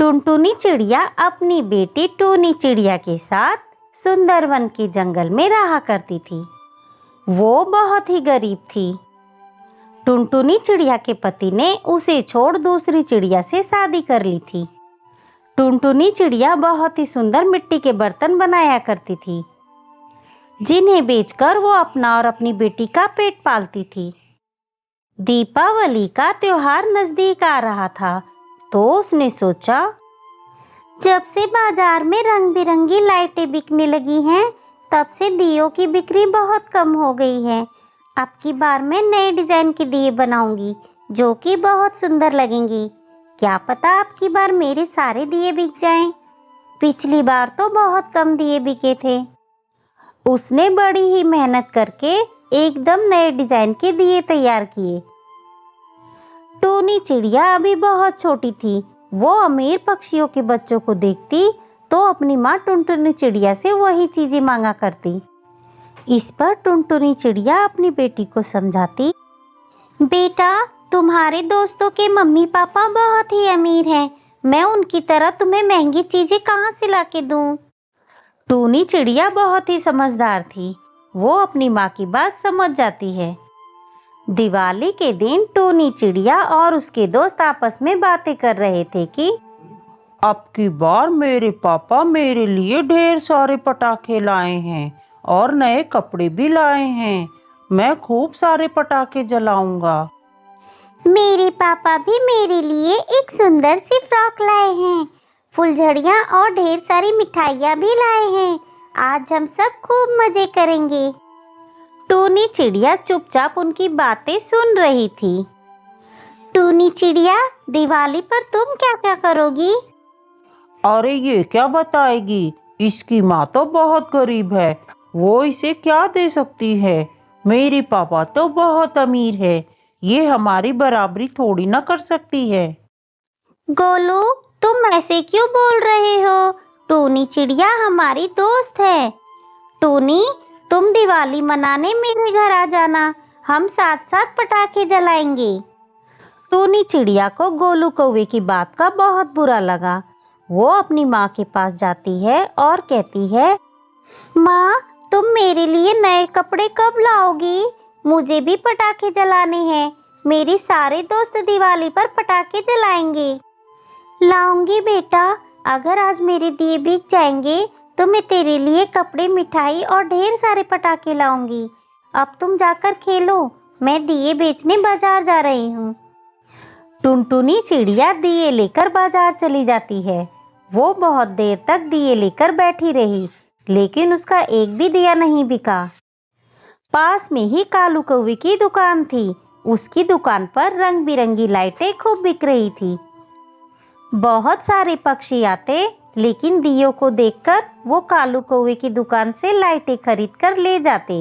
टुनटुनी चिड़िया अपनी बेटी टूनी चिड़िया के साथ सुंदरवन के जंगल में रहा करती थी। वो बहुत ही गरीब थी। टुनटुनी चिड़िया के पति ने उसे छोड़ दूसरी चिड़िया से शादी कर ली थी। टुनटुनी चिड़िया बहुत ही सुंदर मिट्टी के बर्तन बनाया करती थी, जिन्हें बेचकर वो अपना और अपनी बेटी का पेट पालती थी। दीपावली का त्योहार नजदीक आ रहा था, तो उसने सोचा, जब से बाजार में रंग बिरंगी लाइटें बिकने लगी हैं, तब से दियों की बिक्री बहुत कम हो गई है। अब की बार मैं नए डिजाइन के दिए बनाऊंगी, जो कि बहुत सुंदर लगेंगे। क्या पता अब की बार मेरे सारे दिए बिक जाएं। पिछली बार तो बहुत कम दिए बिके थे। उसने बड़ी ही मेहनत करके एकदम नए डिजाइन के दिए तैयार किए। टूनी चिड़िया अभी बहुत छोटी थी। वो अमीर पक्षियों के बच्चों को देखती तो अपनी माँ टुनटुनी चिड़िया से वही चीजें मांगा करती। इस पर टुनटुनी चिड़िया अपनी बेटी को समझाती, बेटा, तुम्हारे दोस्तों के मम्मी पापा बहुत ही अमीर हैं। मैं उनकी तरह तुम्हें महंगी चीजें कहाँ से लाके दूं? टूनी चिड़िया बहुत ही समझदार थी। वो अपनी माँ की बात समझ जाती है। दिवाली के दिन टूनी चिड़िया और उसके दोस्त आपस में बातें कर रहे थे कि अब की बार मेरे पापा मेरे लिए ढेर सारे पटाखे लाए हैं और नए कपड़े भी लाए हैं। मैं खूब सारे पटाखे जलाऊंगा। मेरे पापा भी मेरे लिए एक सुंदर सी फ्रॉक लाए हैं। फुलझड़ियाँ और ढेर सारी मिठाइयाँ भी लाए हैं। आज हम सब खूब मजे करेंगे। टूनी चिड़िया चुपचाप उनकी बातें सुन रही थी। टूनी चिड़िया, दिवाली पर तुम क्या क्या करोगी? अरे ये क्या बताएगी? इसकी माँ तो बहुत गरीब है, वो इसे क्या दे सकती है? मेरी पापा तो बहुत अमीर है, ये हमारी बराबरी थोड़ी ना कर सकती है। गोलू, तुम ऐसे क्यों बोल रहे हो? टूनी चिड़िया हमारी दोस्त है। टूनी, तुम दिवाली मनाने मेरे घर आ जाना, हम साथ साथ पटाखे जलाएंगे। टूनी चिड़िया को गोलू कौवे की बात का बहुत बुरा लगा। वो अपनी माँ के पास जाती है और कहती है, माँ, तुम मेरे लिए नए कपड़े कब लाओगी? मुझे भी पटाखे जलाने हैं। मेरे सारे दोस्त दिवाली पर पटाखे जलाएंगे। लाऊंगी बेटा, अगर आज मेरे दिए बिक जाएंगे तो मैं तेरे लिए कपड़े, मिठाई और ढेर सारे पटाखे लाऊंगी। अब तुम जाकर खेलो, मैं दिए बेचने बाजार जा रही हूँ। टुनटुनी चिड़िया दिए लेकर बाजार चली जाती है। वो बहुत देर तक दिए लेकर बैठी रही, लेकिन उसका एक भी दिया नहीं बिका। पास में ही कालू कौवे की दुकान थी। उसकी दुकान पर रंग बिरंगी लाइटें खूब बिक रही थी। बहुत सारे पक्षी आते, लेकिन दियों को देखकर वो कालू कौवे की दुकान से लाइटें खरीद कर ले जाते।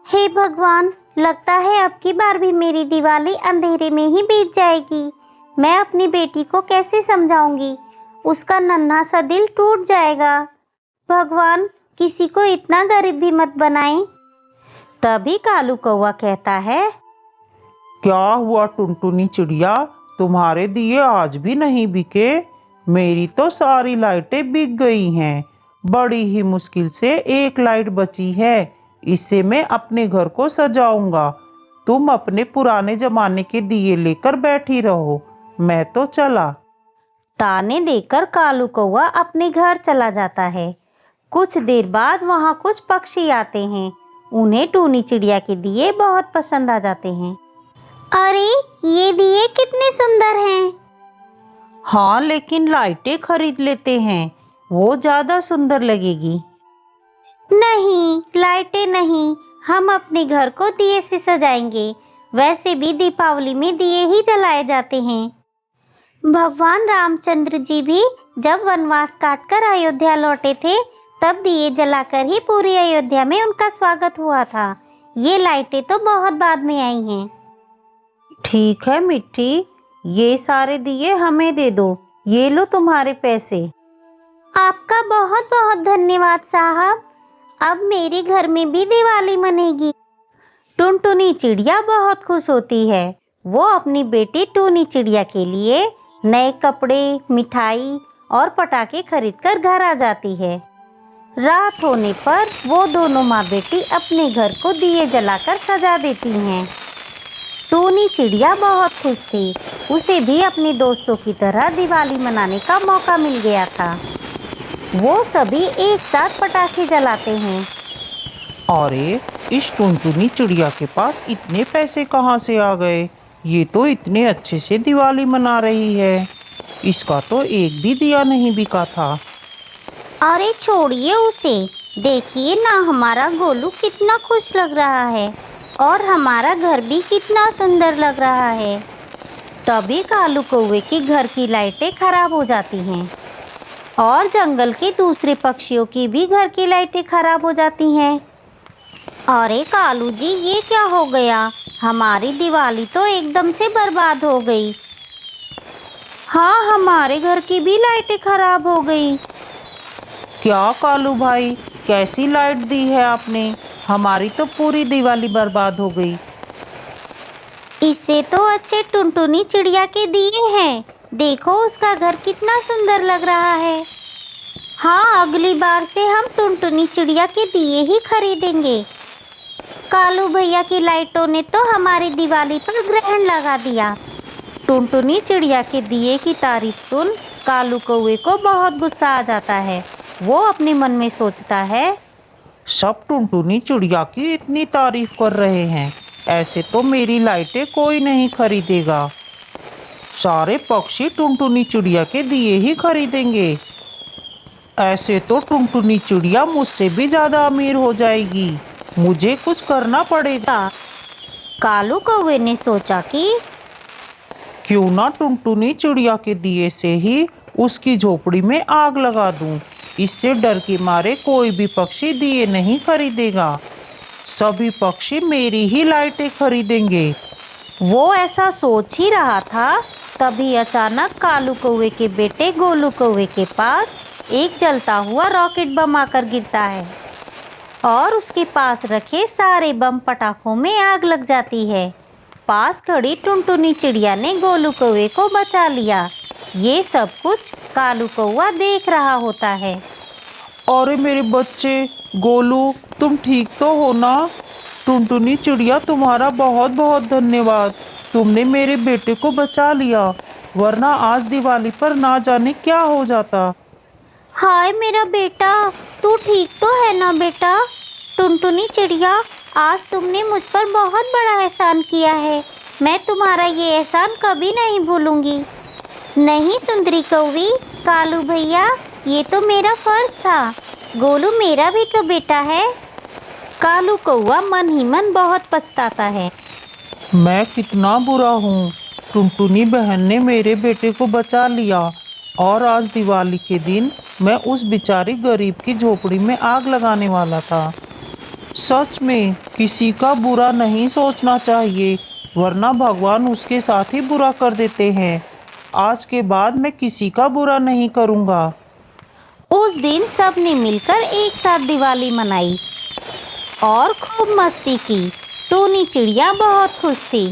हे भगवान, लगता है अब की बार भी मेरी दिवाली अंधेरे में ही बीत जाएगी। मैं अपनी बेटी को कैसे समझाऊंगी? उसका नन्हा सा दिल टूट जाएगा। भगवान, किसी को इतना गरीब भी मत बनाए। तभी कालू कौवा कहता है, क्या हुआ टुनटुनी चिड़िया, तुम्हारे दिए आज भी नहीं बिके? मेरी तो सारी लाइटें बिक गई हैं। बड़ी ही मुश्किल से एक लाइट बची है, इससे मैं अपने घर को सजाऊंगा। तुम अपने पुराने जमाने के दिए लेकर बैठी रहो, मैं तो चला। ताने देकर कालू कौवा अपने घर चला जाता है। कुछ देर बाद वहाँ कुछ पक्षी आते हैं। उन्हें टूनी चिड़िया के दिए बहुत पसंद आ जाते हैं। अरे, ये दिए कितने सुंदर हैं। हाँ, लेकिन लाइटें खरीद लेते हैं, वो ज्यादा सुंदर लगेगी। नहीं, लाइटें नहीं, हम अपने घर को दिए से सजाएंगे। वैसे भी दीपावली में दिए ही जलाए जाते हैं। भगवान रामचंद्र जी भी जब वनवास काटकर अयोध्या लौटे थे, तब दिए जलाकर ही पूरी अयोध्या में उनका स्वागत हुआ था। ये लाइटें तो बहुत बाद में आई हैं। ठीक है मिट्टी, ये सारे दिए हमें दे दो। ये लो तुम्हारे पैसे। आपका बहुत बहुत धन्यवाद साहब। अब मेरे घर में भी दिवाली मनेगी। टुनटुनी चिड़िया बहुत खुश होती है। वो अपनी बेटी टूनी चिड़िया के लिए नए कपड़े, मिठाई और पटाखे खरीदकर घर आ जाती है। रात होने पर वो दोनों माँ बेटी अपने घर को दिए जलाकर सजा देती हैं। टूनी चिड़िया बहुत खुश थी। उसे भी अपने दोस्तों की तरह दिवाली मनाने का मौका मिल गया था। वो सभी एक साथ पटाखे जलाते हैं। अरे, इस टुनटुनी चिड़िया के पास इतने पैसे कहाँ से आ गए? ये तो इतने अच्छे से दिवाली मना रही है। इसका तो एक भी दिया नहीं बिका था। अरे छोड़िए उसे, देखिए ना हमारा गोलू कितना खुश लग रहा है और हमारा घर भी कितना सुंदर लग रहा है। तभी कालू कौवे की घर की लाइटें खराब हो जाती हैं और जंगल के दूसरे पक्षियों की भी घर की लाइटें खराब हो जाती हैं। अरे कालू जी, ये क्या हो गया? हमारी दिवाली तो एकदम से बर्बाद हो गई। हाँ, हमारे घर की भी लाइटें खराब हो गई। क्या कालू भाई, कैसी लाइट दी है आपने? हमारी तो पूरी दिवाली बर्बाद हो गई। इससे तो अच्छे टुनटुनी चिड़िया के दिए हैं। देखो उसका घर कितना सुंदर लग रहा है। हाँ, अगली बार से हम टुनटुनी चिड़िया के दिए ही खरीदेंगे। कालू भैया की लाइटों ने तो हमारी दिवाली पर ग्रहण लगा दिया। टुनटुनी चिड़िया के दिए की तारीफ सुन कालू कौवे को बहुत गुस्सा आ जाता है। वो अपने मन में सोचता है, सब टुनटुनी चिड़िया की इतनी तारीफ कर रहे हैं, ऐसे तो मेरी लाइटें कोई नहीं खरीदेगा। सारे पक्षी टुनटुनी चिड़िया के दिए ही खरीदेंगे। ऐसे तो टुनटुनी चिड़िया मुझसे भी ज्यादा अमीर हो जाएगी। मुझे कुछ करना पड़ेगा। कालू कौवे ने सोचा कि क्यों ना टुनटुनी चिड़िया के दिए से ही उसकी झोपड़ी में आग लगा दूं। इससे डर के मारे कोई भी पक्षी दिए नहीं खरीदेगा। सभी पक्षी मेरी ही लाइटें खरीदेंगे। वो ऐसा सोच ही रहा था, तभी अचानक कालू कौवे के बेटे गोलू कौवे के पास एक जलता हुआ रॉकेट बम आकर गिरता है और उसके पास रखे सारे बम पटाखों में आग लग जाती है। पास खड़ी टुनटुनी चिड़िया ने गोलू कौवे को बचा लिया। ये सब कुछ कालू कौवा देख रहा होता है। अरे मेरे बच्चे, गोलू तुम ठीक तो हो ना? टुनटुनी चिड़िया तुम्हारा बहुत बहुत धन्यवाद। तुमने मेरे बेटे को बचा लिया, वरना आज दिवाली पर ना जाने क्या हो जाता। हाय मेरा बेटा, तू ठीक तो है ना बेटा? टुनटुनी चिड़िया, आज तुमने मुझ पर बहुत बड़ा एहसान किया है। मैं तुम्हारा ये एहसान कभी नहीं भूलूंगी। नहीं सुंदरी कौवी, कालू भैया, ये तो मेरा फर्ज था। गोलू मेरा भी तो बेटा है। कालू कौवा मन ही मन बहुत पछताता है। मैं कितना बुरा हूँ। टुनटुनी बहन ने मेरे बेटे को बचा लिया और आज दिवाली के दिन मैं उस बेचारी गरीब की झोपड़ी में आग लगाने वाला था। सच में किसी का बुरा नहीं सोचना चाहिए, वरना भगवान उसके साथ ही बुरा कर देते हैं। आज के बाद मैं किसी का बुरा नहीं करूँगा। उस दिन सबने मिलकर एक साथ दिवाली मनाई और खूब मस्ती की। टूनी चिड़िया बहुत खुश थी।